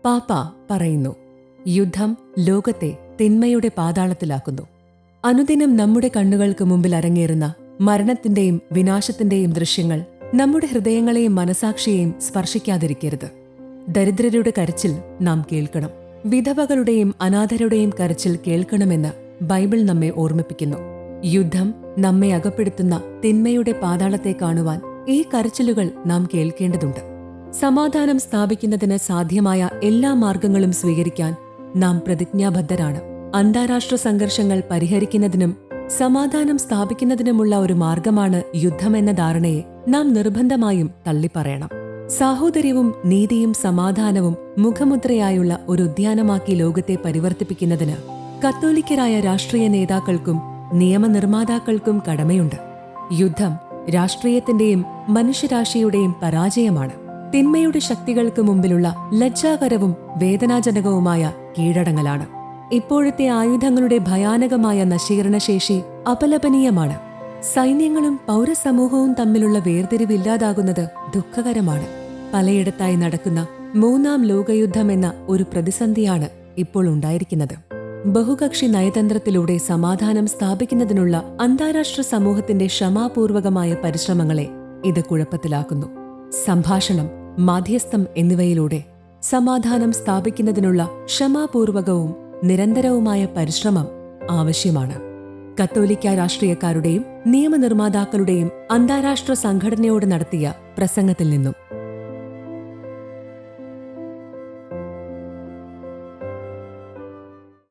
പാപ്പ പറയുന്നു, യുദ്ധം ലോകത്തെ തിന്മയുടെ പാതാളത്തിലാക്കുന്നു. അനുദിനം നമ്മുടെ കണ്ണുകൾക്ക് മുമ്പിൽ അരങ്ങേറുന്ന മരണത്തിന്റെയും വിനാശത്തിന്റെയും ദൃശ്യങ്ങൾ നമ്മുടെ ഹൃദയങ്ങളെയും മനസാക്ഷിയെയും സ്പർശിക്കാതിരിക്കരുത്. ദരിദ്രരുടെ കരച്ചിൽ നാം കേൾക്കണം. വിധവകളുടെയും അനാഥരുടെയും കരച്ചിൽ കേൾക്കണമെന്ന് ബൈബിൾ നമ്മെ ഓർമ്മിപ്പിക്കുന്നു. യുദ്ധം നമ്മെ അകപ്പെടുത്തുന്ന തിന്മയുടെ പാതാളത്തെ കാണുവാൻ ഈ കരച്ചിലുകൾ നാം കേൾക്കേണ്ടതുണ്ട്. സമാധാനം സ്ഥാപിക്കുന്നതിന് സാധ്യമായ എല്ലാ മാർഗങ്ങളും സ്വീകരിക്കാൻ നാം പ്രതിജ്ഞാബദ്ധരാണ്. അന്താരാഷ്ട്ര സംഘർഷങ്ങൾ പരിഹരിക്കുന്നതിനും സമാധാനം സ്ഥാപിക്കുന്നതിനുമുള്ള ഒരു മാർഗമാണ് യുദ്ധമെന്ന ധാരണയെ നാം നിർബന്ധമായും തള്ളിപ്പറയണം. സാഹോദര്യവും നീതിയും സമാധാനവും മുഖമുദ്രയായുള്ള ഒരു ഉദ്യാനമാക്കി ലോകത്തെ പരിവർത്തിപ്പിക്കുന്നതിന് കത്തോലിക്കരായ രാഷ്ട്രീയ നേതാക്കൾക്കും നിയമനിർമ്മാതാക്കൾക്കും കടമയുണ്ട്. യുദ്ധം രാഷ്ട്രീയത്തിന്റെയും മനുഷ്യരാശിയുടെയും പരാജയമാണ്. തിന്മയുടെ ശക്തികൾക്ക് മുമ്പിലുള്ള ലജ്ജാകരവും വേദനാജനകവുമായ കീഴടങ്ങലാണ്. ഇപ്പോഴത്തെ ആയുധങ്ങളുടെ ഭയാനകമായ നശീകരണശേഷി അപലപനീയമാണ്. സൈന്യങ്ങളും പൗരസമൂഹവും തമ്മിലുള്ള വേർതിരിവില്ലാതാകുന്നത് ദുഃഖകരമാണ്. പലയിടത്തായി നടക്കുന്ന മൂന്നാം ലോകയുദ്ധം എന്ന ഒരു പ്രതിസന്ധിയാണ് ഇപ്പോൾ ഉണ്ടായിരിക്കുന്നത്. ബഹുകക്ഷി നയതന്ത്രത്തിലൂടെ സമാധാനം സ്ഥാപിക്കുന്നതിനുള്ള അന്താരാഷ്ട്ര സമൂഹത്തിന്റെ ക്ഷമാപൂർവകമായ പരിശ്രമങ്ങളെ ഇത് കുഴപ്പത്തിലാക്കുന്നു. സംഭാഷണം, മാധ്യസ്ഥം എന്നിവയിലൂടെ സമാധാനം സ്ഥാപിക്കുന്നതിനുള്ള ക്ഷമാപൂർവകവും നിരന്തരവുമായ പരിശ്രമം ആവശ്യമാണ്. കത്തോലിക്ക രാഷ്ട്രീയക്കാരുടെയും നിയമനിർമ്മാതാക്കളുടെയും അന്താരാഷ്ട്ര സംഘടനയോട് നടത്തിയ പ്രസംഗത്തിൽ നിന്നും